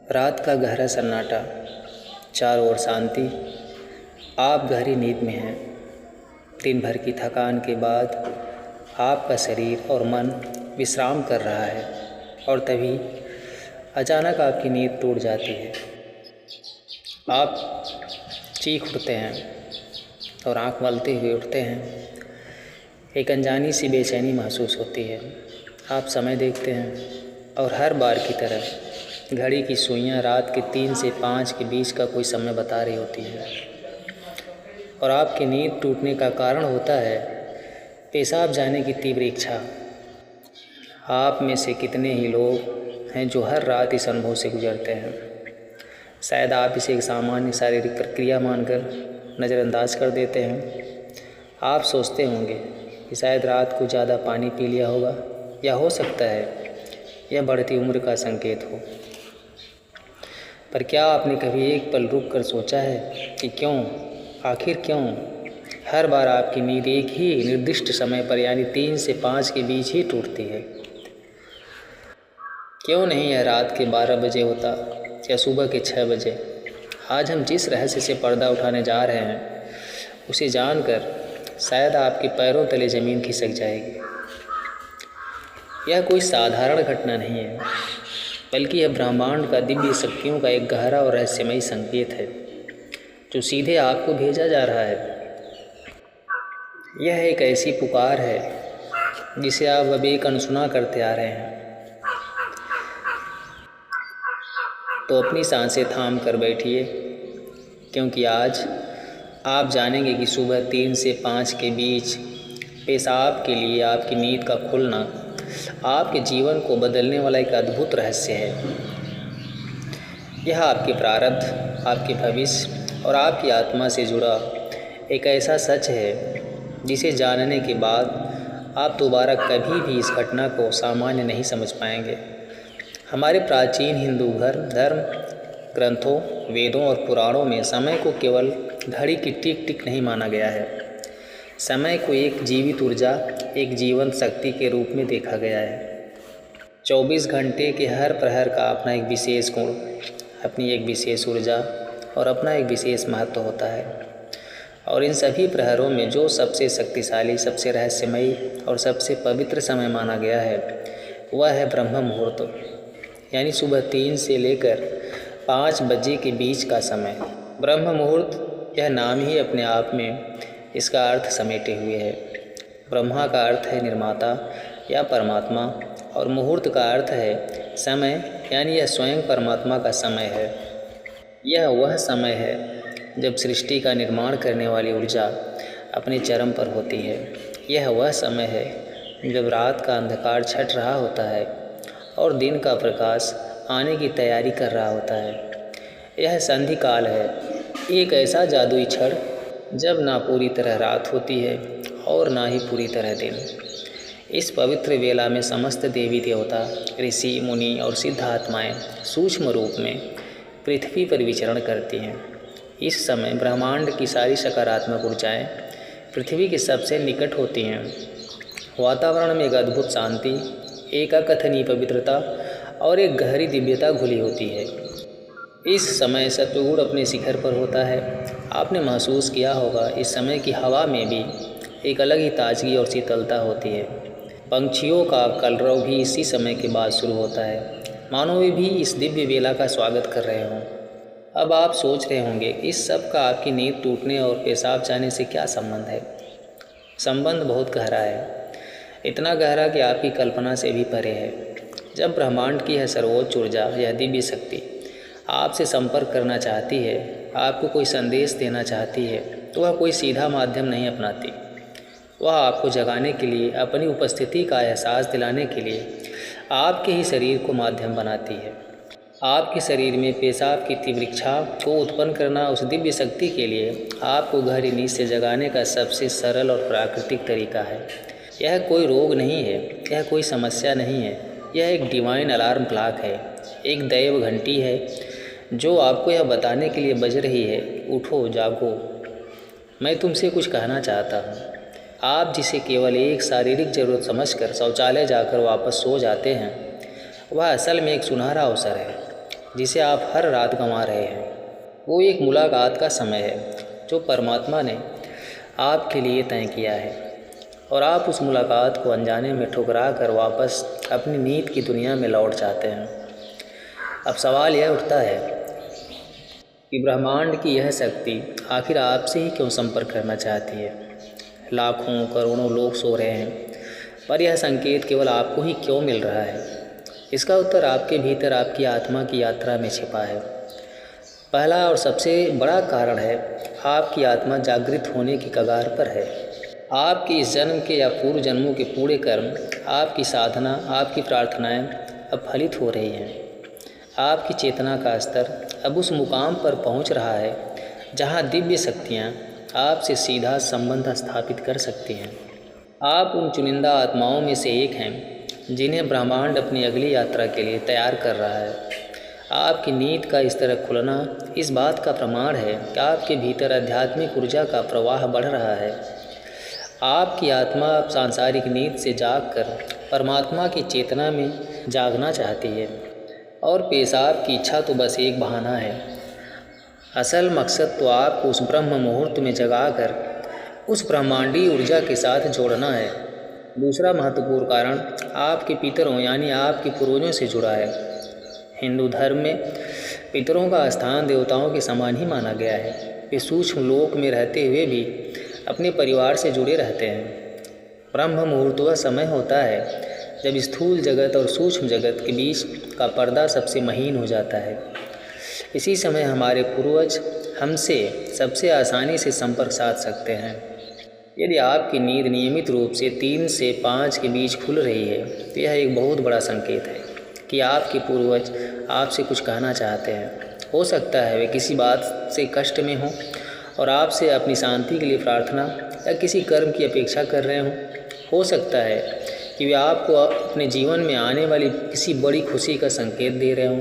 रात का गहरा सन्नाटा, चारों ओर शांति। आप गहरी नींद में हैं। दिन भर की थकान के बाद आपका शरीर और मन विश्राम कर रहा है और तभी अचानक आपकी नींद टूट जाती है। आप चीख उठते हैं और आंख मलते हुए उठते हैं। एक अनजानी सी बेचैनी महसूस होती है। आप समय देखते हैं और हर बार की तरह घड़ी की सुइयां रात के 3 से 5 के बीच का कोई समय बता रही होती है और आपकी नींद टूटने का कारण होता है पेशाब जाने की तीव्र इच्छा। आप में से कितने ही लोग हैं जो हर रात इस अनुभव से गुजरते हैं। शायद आप इसे एक सामान्य शारीरिक प्रक्रिया मानकर नज़रअंदाज कर देते हैं। आप सोचते होंगे कि शायद रात को ज़्यादा पानी पी लिया होगा, या हो सकता है यह बढ़ती उम्र का संकेत हो। पर क्या आपने कभी एक पल रुक कर सोचा है कि क्यों, आखिर क्यों हर बार आपकी नींद एक ही निर्दिष्ट समय पर यानी 3 से 5 के बीच ही टूटती है? क्यों नहीं यह रात के 12 बजे होता या सुबह के 6 बजे? आज हम जिस रहस्य से पर्दा उठाने जा रहे हैं उसे जानकर शायद आपके पैरों तले ज़मीन खिसक जाएगी। यह कोई साधारण घटना नहीं है, बल्कि यह ब्रह्मांड का दिव्य शक्तियों का एक गहरा और रहस्यमयी संकेत है जो सीधे आपको भेजा जा रहा है। यह एक ऐसी पुकार है जिसे आप अब एक अनसुना करते आ रहे हैं। तो अपनी सांसें थाम कर बैठिए, क्योंकि आज आप जानेंगे कि सुबह 3 से 5 के बीच पेशाब के लिए आपकी नींद का खुलना आपके जीवन को बदलने वाला एक अद्भुत रहस्य है। यह आपके प्रारब्ध, आपके भविष्य और आपकी आत्मा से जुड़ा एक ऐसा सच है जिसे जानने के बाद आप दोबारा कभी भी इस घटना को सामान्य नहीं समझ पाएंगे। हमारे प्राचीन हिंदू धर्म ग्रंथों, वेदों और पुराणों में समय को केवल घड़ी की टिक टिक नहीं माना गया है। समय को एक जीवित ऊर्जा, एक जीवंत शक्ति के रूप में देखा गया है। 24 घंटे के हर प्रहर का अपना एक विशेष गुण, अपनी एक विशेष ऊर्जा और अपना एक विशेष महत्व होता है। और इन सभी प्रहरों में जो सबसे शक्तिशाली, सबसे रहस्यमयी और सबसे पवित्र समय माना गया है वह है ब्रह्म मुहूर्त, यानी सुबह 3 से लेकर 5 बजे के बीच का समय। ब्रह्म मुहूर्त, यह नाम ही अपने आप में इसका अर्थ समेटे हुए है। ब्रह्मा का अर्थ है निर्माता या परमात्मा और मुहूर्त का अर्थ है समय, यानी यह स्वयं परमात्मा का समय है। यह वह समय है जब सृष्टि का निर्माण करने वाली ऊर्जा अपने चरम पर होती है। यह वह समय है जब रात का अंधकार छट रहा होता है और दिन का प्रकाश आने की तैयारी कर रहा होता है। यह संधि काल है, एक ऐसा जादुई क्षण जब ना पूरी तरह रात होती है और ना ही पूरी तरह दिन। इस पवित्र वेला में समस्त देवी देवता, ऋषि मुनि और सिद्ध आत्माएँ सूक्ष्म रूप में पृथ्वी पर विचरण करती हैं। इस समय ब्रह्मांड की सारी सकारात्मक ऊर्जाएँ पृथ्वी के सबसे निकट होती हैं। वातावरण में एक अद्भुत शांति, एक अकथनीय पवित्रता और एक गहरी दिव्यता घुली होती है। इस समय सत्वगुण अपने शिखर पर होता है। आपने महसूस किया होगा इस समय की हवा में भी एक अलग ही ताजगी और शीतलता होती है। पंछियों का कलरव भी इसी समय के बाद शुरू होता है, मानो वे भी इस दिव्य बेला का स्वागत कर रहे हों। अब आप सोच रहे होंगे इस सब का आपकी नींद टूटने और पेशाब जाने से क्या संबंध है? संबंध बहुत गहरा है, इतना गहरा कि आपकी कल्पना से भी परे है। जब ब्रह्मांड की यह सर्वोच्च ऊर्जा, यह दिव्य शक्ति आपसे संपर्क करना चाहती है, आपको कोई संदेश देना चाहती है, तो वह कोई सीधा माध्यम नहीं अपनाती। वह आपको जगाने के लिए, अपनी उपस्थिति का एहसास दिलाने के लिए आपके ही शरीर को माध्यम बनाती है। आपके शरीर में पेशाब की तीव्र इच्छा को उत्पन्न करना उस दिव्य शक्ति के लिए आपको गहरी नींद से जगाने का सबसे सरल और प्राकृतिक तरीका है। यह कोई रोग नहीं है, यह कोई समस्या नहीं है, यह एक डिवाइन अलार्म क्लॉक है, एक दैव घंटी है जो आपको यह बताने के लिए बज रही है, उठो, जागो, मैं तुमसे कुछ कहना चाहता हूँ। आप जिसे केवल एक शारीरिक ज़रूरत समझकर शौचालय जाकर वापस सो जाते हैं, वह असल में एक सुनहरा अवसर है। जिसे आप हर रात गंवा रहे हैं। वो एक मुलाकात का समय है जो परमात्मा ने आपके लिए तय किया है, और आप उस मुलाकात को अनजाने में ठुकरा कर वापस अपनी नींद की दुनिया में लौट जाते हैं। अब सवाल यह उठता है कि ब्रह्मांड की यह शक्ति आखिर आपसे ही क्यों संपर्क करना चाहती है। लाखों करोड़ों लोग सो रहे हैं, पर यह संकेत केवल आपको ही क्यों मिल रहा है। इसका उत्तर आपके भीतर आपकी आत्मा की यात्रा में छिपा है। पहला और सबसे बड़ा कारण है, आपकी आत्मा जागृत होने की कगार पर है। आपके इस जन्म के या पूर्व जन्मों के पूरे कर्म, आपकी साधना, आपकी प्रार्थनाएं अब फलित हो रही हैं। आपकी चेतना का स्तर अब उस मुकाम पर पहुंच रहा है जहां दिव्य शक्तियां आपसे सीधा संबंध स्थापित कर सकती हैं। आप उन चुनिंदा आत्माओं में से एक हैं जिन्हें ब्रह्मांड अपनी अगली यात्रा के लिए तैयार कर रहा है। आपकी नींद का इस तरह खुलना इस बात का प्रमाण है कि आपके भीतर आध्यात्मिक ऊर्जा का प्रवाह बढ़ रहा है। आपकी आत्मा अब सांसारिक नींद से जागकर परमात्मा की चेतना में जागना चाहती है, और पेशाब की इच्छा तो बस एक बहाना है। असल मकसद तो आपको उस ब्रह्म मुहूर्त में जगाकर उस ब्रह्मांडीय ऊर्जा के साथ जोड़ना है। दूसरा महत्वपूर्ण कारण आपके पितरों यानी आपके पूर्वजों से जुड़ा है। हिंदू धर्म में पितरों का स्थान देवताओं के समान ही माना गया है। वे सूक्ष्म लोक में रहते हुए भी अपने परिवार से जुड़े रहते हैं। ब्रह्म मुहूर्त वह समय होता है जब स्थूल जगत और सूक्ष्म जगत के बीच का पर्दा सबसे महीन हो जाता है। इसी समय हमारे पूर्वज हमसे सबसे आसानी से संपर्क साध सकते हैं। यदि आपकी नींद नियमित रूप से 3 से 5 के बीच खुल रही है तो यह एक बहुत बड़ा संकेत है कि आपके पूर्वज आपसे कुछ कहना चाहते हैं। हो सकता है वे किसी बात से कष्ट में हों और आपसे अपनी शांति के लिए प्रार्थना या किसी कर्म की अपेक्षा कर रहे हों। हो सकता है कि वे आपको अपने जीवन में आने वाली किसी बड़ी खुशी का संकेत दे रहे हों,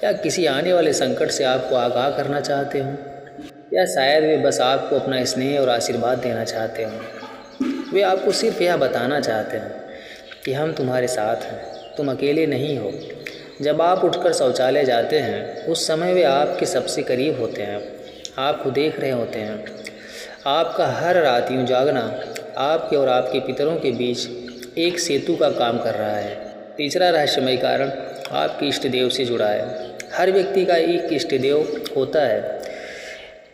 या किसी आने वाले संकट से आपको आगाह करना चाहते हों, या शायद वे बस आपको अपना स्नेह और आशीर्वाद देना चाहते हों। वे आपको सिर्फ यह बताना चाहते हैं कि हम तुम्हारे साथ हैं, तुम अकेले नहीं हो। जब आप उठकर शौचालय जाते हैं उस समय वे आपके सबसे करीब होते हैं, आपको देख रहे होते हैं। आपका हर रात यूँ जागना आपके और आपके पितरों के बीच एक सेतु का काम कर रहा है। तीसरा रहस्यमय कारण आपके इष्ट देव से जुड़ा है। हर व्यक्ति का एक इष्ट देव होता है,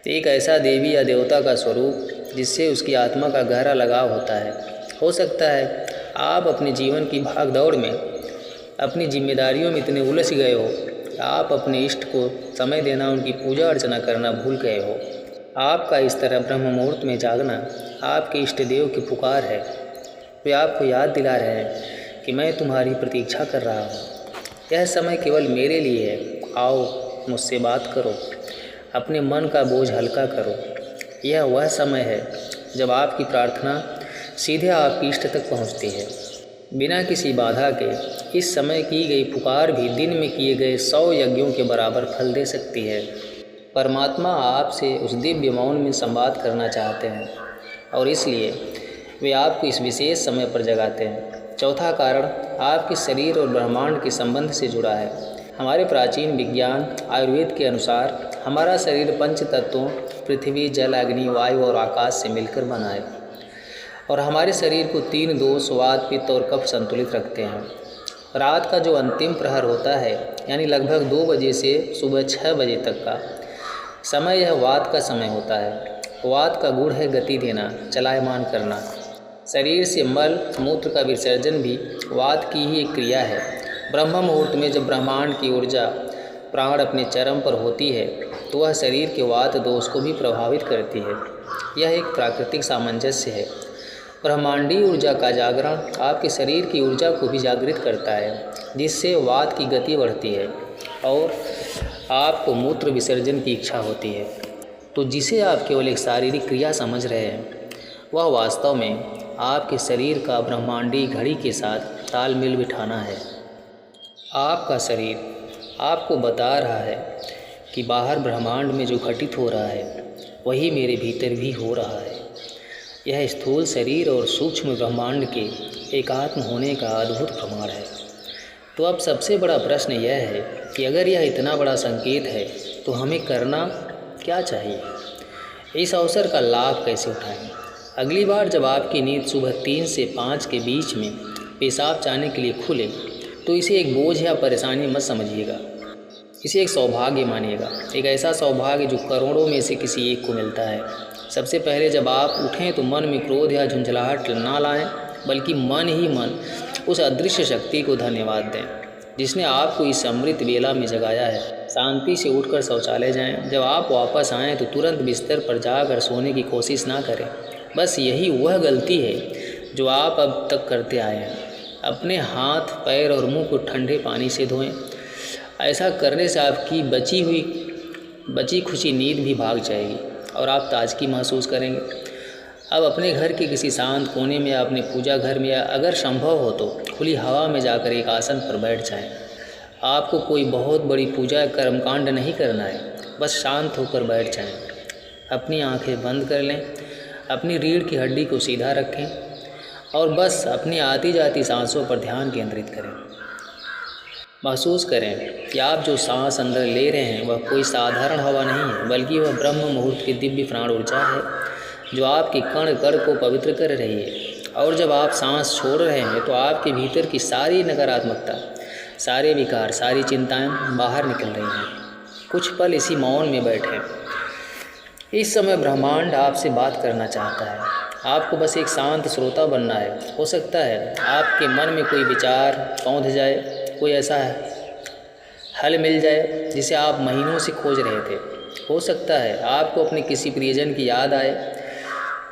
एक ऐसा देवी या देवता का स्वरूप जिससे उसकी आत्मा का गहरा लगाव होता है। हो सकता है आप अपने जीवन की भागदौड़ में अपनी जिम्मेदारियों में इतने उलझ गए हो कि आप अपने इष्ट को समय देना, उनकी पूजा अर्चना करना भूल गए हो। आपका इस तरह ब्रह्म मुहूर्त में जागना आपके इष्ट देव की पुकार है। वे आपको याद दिला रहे हैं कि मैं तुम्हारी प्रतीक्षा कर रहा हूँ। यह समय केवल मेरे लिए है। आओ मुझसे बात करो, अपने मन का बोझ हल्का करो। यह वह समय है जब आपकी प्रार्थना सीधे आपकी इष्ट तक पहुँचती है। बिना किसी बाधा के इस समय की गई पुकार भी दिन में किए गए 100 यज्ञों के बराबर फल दे सकती है। परमात्मा आपसे उस दिव्य मौन में संवाद करना चाहते हैं, और इसलिए वे आपको इस विशेष समय पर जगाते हैं। चौथा कारण आपके शरीर और ब्रह्मांड के संबंध से जुड़ा है। हमारे प्राचीन विज्ञान आयुर्वेद के अनुसार हमारा शरीर 5 तत्वों पृथ्वी, जल, अग्नि, वायु और आकाश से मिलकर बना है, और हमारे शरीर को 3 दोष वात, पित्त और कफ संतुलित रखते हैं। रात का जो अंतिम प्रहर होता है यानी लगभग 2 बजे से सुबह 6 बजे तक का समय, यह वात का समय होता है। वात का गुण है गति देना, चलायमान करना। शरीर से मल मूत्र का विसर्जन भी वात की ही एक क्रिया है। ब्रह्म मुहूर्त में जब ब्रह्मांड की ऊर्जा प्राण अपने चरम पर होती है तो वह शरीर के वात दोष को भी प्रभावित करती है। यह एक प्राकृतिक सामंजस्य है। ब्रह्मांडीय ऊर्जा का जागरण आपके शरीर की ऊर्जा को भी जागृत करता है, जिससे वात की गति बढ़ती है और आपको मूत्र विसर्जन की इच्छा होती है। तो जिसे आप केवल एक शारीरिक क्रिया समझ रहे हैं, वह वास्तव में आपके शरीर का ब्रह्मांडीय घड़ी के साथ तालमेल बिठाना है। आपका शरीर आपको बता रहा है कि बाहर ब्रह्मांड में जो घटित हो रहा है वही मेरे भीतर भी हो रहा है। यह स्थूल शरीर और सूक्ष्म ब्रह्मांड के एकात्म होने का अद्भुत प्रमाण है। तो अब सबसे बड़ा प्रश्न यह है कि अगर यह इतना बड़ा संकेत है तो हमें करना क्या चाहिए, इस अवसर का लाभ कैसे उठाएं। अगली बार जब आपकी नींद सुबह 3 से 5 के बीच में पेशाब जाने के लिए खुले तो इसे एक बोझ या परेशानी मत समझिएगा, इसे एक सौभाग्य मानिएगा, एक ऐसा सौभाग्य जो करोड़ों में से किसी एक को मिलता है। सबसे पहले जब आप उठें तो मन में क्रोध या झुंझलाहट ना लाएं, बल्कि मन ही मन उस अदृश्य शक्ति को धन्यवाद दें जिसने आपको इस अमृत वेला में जगाया है। शांति से उठकर शौचालय जाएं। जब आप वापस आएँ तो तुरंत बिस्तर पर जाकर सोने की कोशिश ना करें। बस यही वह गलती है जो आप अब तक करते आए हैं। अपने हाथ, पैर और मुंह को ठंडे पानी से धोएं। ऐसा करने से आपकी बची खुशी नींद भी भाग जाएगी और आप ताजगी महसूस करेंगे। अब अपने घर के किसी शांत कोने में या अपने पूजा घर में या अगर संभव हो तो खुली हवा में जाकर एक आसन पर बैठ जाएं। आपको कोई बहुत बड़ी पूजा या कर्मकांड नहीं करना है, बस शांत होकर बैठ जाएं। अपनी आंखें बंद कर लें, अपनी रीढ़ की हड्डी को सीधा रखें और बस अपनी आती जाती सांसों पर ध्यान केंद्रित करें। महसूस करें कि आप जो सांस अंदर ले रहे हैं वह कोई साधारण हवा नहीं है, बल्कि वह ब्रह्म मुहूर्त की दिव्य प्राण ऊर्जा है जो आपके कण कण को पवित्र कर रही है। और जब आप सांस छोड़ रहे हैं तो आपके भीतर की सारी नकारात्मकता, सारे विकार, सारी चिंताएं बाहर निकल रही हैं। कुछ पल इसी मौन में बैठें। इस समय ब्रह्मांड आपसे बात करना चाहता है, आपको बस एक शांत श्रोता बनना है। हो सकता है आपके मन में कोई विचार पौंध जाए, कोई ऐसा हल मिल जाए जिसे आप महीनों से खोज रहे थे। हो सकता है आपको अपने किसी प्रियजन की याद आए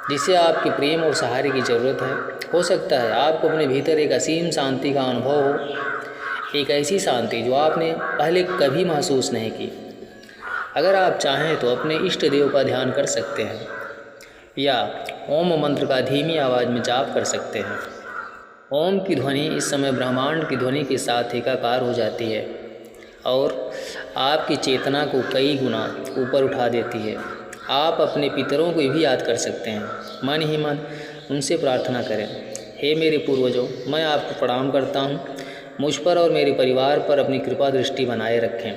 जिसे आपके प्रेम और सहारे की ज़रूरत है। हो सकता है आपको अपने भीतर एक असीम शांति का अनुभव हो, एक ऐसी शांति जो आपने पहले कभी महसूस नहीं की। अगर आप चाहें तो अपने इष्ट देव का ध्यान कर सकते हैं या ओम मंत्र का धीमी आवाज़ में जाप कर सकते हैं। ओम की ध्वनि इस समय ब्रह्मांड की ध्वनि के साथ एकाकार हो जाती है और आपकी चेतना को कई गुना ऊपर उठा देती है। आप अपने पितरों को भी याद कर सकते हैं। मन ही मन उनसे प्रार्थना करें, हे मेरे पूर्वजों, मैं आपको प्रणाम करता हूँ। मुझ पर और मेरे परिवार पर अपनी कृपा दृष्टि बनाए रखें।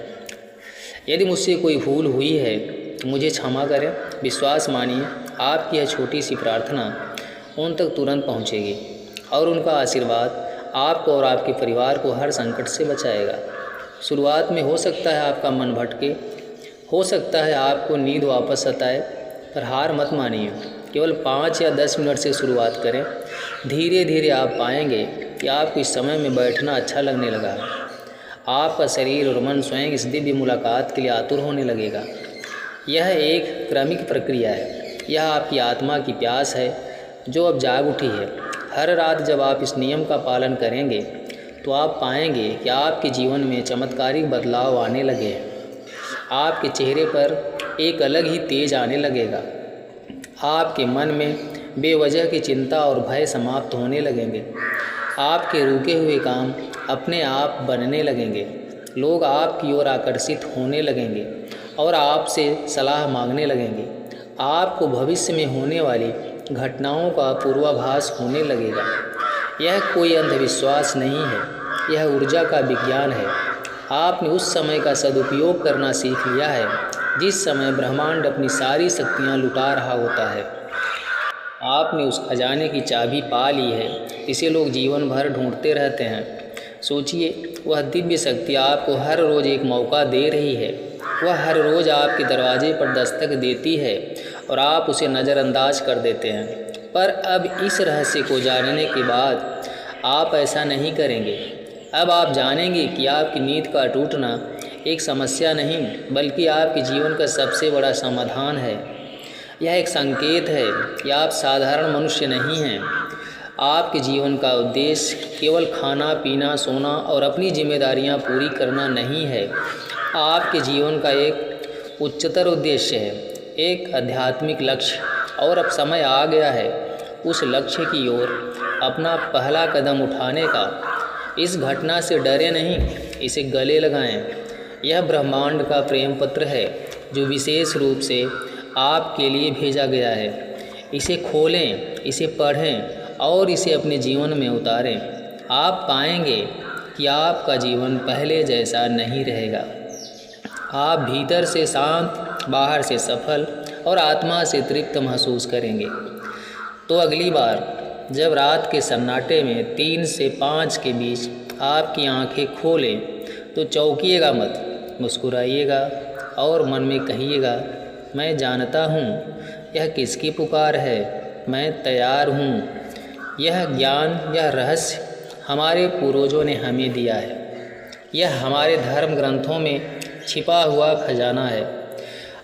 यदि मुझसे कोई भूल हुई है तो मुझे क्षमा करें। विश्वास मानिए, आपकी यह छोटी सी प्रार्थना उन तक तुरंत पहुँचेगी और उनका आशीर्वाद आपको और आपके परिवार को हर संकट से बचाएगा। शुरुआत में हो सकता है आपका मन भटके, हो सकता है आपको नींद वापस सताए, पर हार मत मानिए। केवल 5 या 10 मिनट से शुरुआत करें। धीरे धीरे आप पाएंगे कि आपको इस समय में बैठना अच्छा लगने लगा है। आपका शरीर और मन स्वयं इस दिव्य मुलाकात के लिए आतुर होने लगेगा। यह एक क्रमिक प्रक्रिया है। यह आपकी आत्मा की प्यास है जो अब जाग उठी है। हर रात जब आप इस नियम का पालन करेंगे तो आप पाएंगे कि आपके जीवन में चमत्कारिक बदलाव आने लगे हैं। आपके चेहरे पर एक अलग ही तेज आने लगेगा। आपके मन में बेवजह की चिंता और भय समाप्त होने लगेंगे। आपके रुके हुए काम अपने आप बनने लगेंगे। लोग आपकी ओर आकर्षित होने लगेंगे और आपसे सलाह मांगने लगेंगे। आपको भविष्य में होने वाली घटनाओं का पूर्वाभास होने लगेगा। यह कोई अंधविश्वास नहीं है, यह ऊर्जा का विज्ञान है। आपने उस समय का सदुपयोग करना सीख लिया है जिस समय ब्रह्मांड अपनी सारी शक्तियाँ लुटा रहा होता है। आपने उस खजाने की चाबी पा ली है जिसे लोग जीवन भर ढूंढते रहते हैं। सोचिए, वह दिव्य शक्ति आपको हर रोज़ एक मौका दे रही है। वह हर रोज़ आपके दरवाजे पर दस्तक देती है और आप उसे नज़रअंदाज कर देते हैं। पर अब इस रहस्य को जानने के बाद आप ऐसा नहीं करेंगे। अब आप जानेंगे कि आपकी नींद का टूटना एक समस्या नहीं बल्कि आपके जीवन का सबसे बड़ा समाधान है। यह एक संकेत है कि आप साधारण मनुष्य नहीं हैं। आपके जीवन का उद्देश्य केवल खाना पीना, सोना और अपनी जिम्मेदारियां पूरी करना नहीं है। आपके जीवन का एक उच्चतर उद्देश्य है, एक आध्यात्मिक लक्ष्य। और अब समय आ गया है उस लक्ष्य की ओर अपना पहला कदम उठाने का। इस घटना से डरे नहीं, इसे गले लगाएं। यह ब्रह्मांड का प्रेम पत्र है जो विशेष रूप से आपके लिए भेजा गया है। इसे खोलें, इसे पढ़ें और इसे अपने जीवन में उतारें। आप पाएंगे कि आपका जीवन पहले जैसा नहीं रहेगा। आप भीतर से शांत, बाहर से सफल और आत्मा से तृप्त महसूस करेंगे। तो अगली बार जब रात के सन्नाटे में 3 से 5 के बीच आपकी आंखें खोलें तो चौंकिएगा मत, मुस्कुराइएगा और मन में कहिएगा, मैं जानता हूँ यह किसकी पुकार है, मैं तैयार हूँ। यह ज्ञान, यह रहस्य हमारे पूर्वजों ने हमें दिया है। यह हमारे धर्म ग्रंथों में छिपा हुआ खजाना है।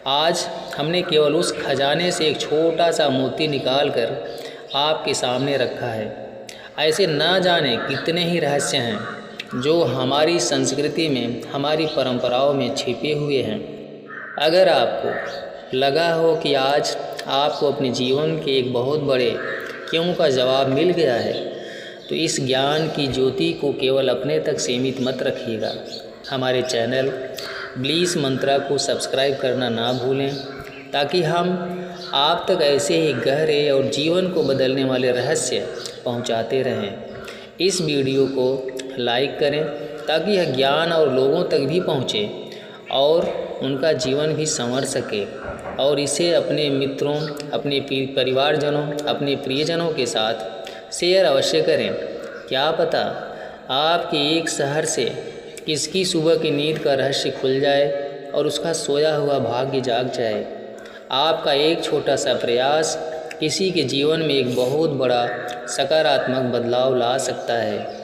आज हमने केवल उस खजाने से एक छोटा सा मोती निकाल कर आपके सामने रखा है। ऐसे ना जाने कितने ही रहस्य हैं जो हमारी संस्कृति में, हमारी परंपराओं में छिपे हुए हैं। अगर आपको लगा हो कि आज आपको अपने जीवन के एक बहुत बड़े क्यों का जवाब मिल गया है, तो इस ज्ञान की ज्योति को केवल अपने तक सीमित मत रखिएगा। हमारे चैनल ब्लीस मंत्रा को सब्सक्राइब करना ना भूलें, ताकि हम आप तक ऐसे ही गहरे और जीवन को बदलने वाले रहस्य पहुंचाते रहें। इस वीडियो को लाइक करें ताकि यह ज्ञान और लोगों तक भी पहुंचे और उनका जीवन भी संवर सके। और इसे अपने मित्रों, अपने परिवारजनों, अपने प्रियजनों के साथ शेयर अवश्य करें। क्या पता आपके एक शहर से किसकी सुबह की नींद का रहस्य खुल जाए और उसका सोया हुआ भाग्य जाग जाए। आपका एक छोटा सा प्रयास किसी के जीवन में एक बहुत बड़ा सकारात्मक बदलाव ला सकता है।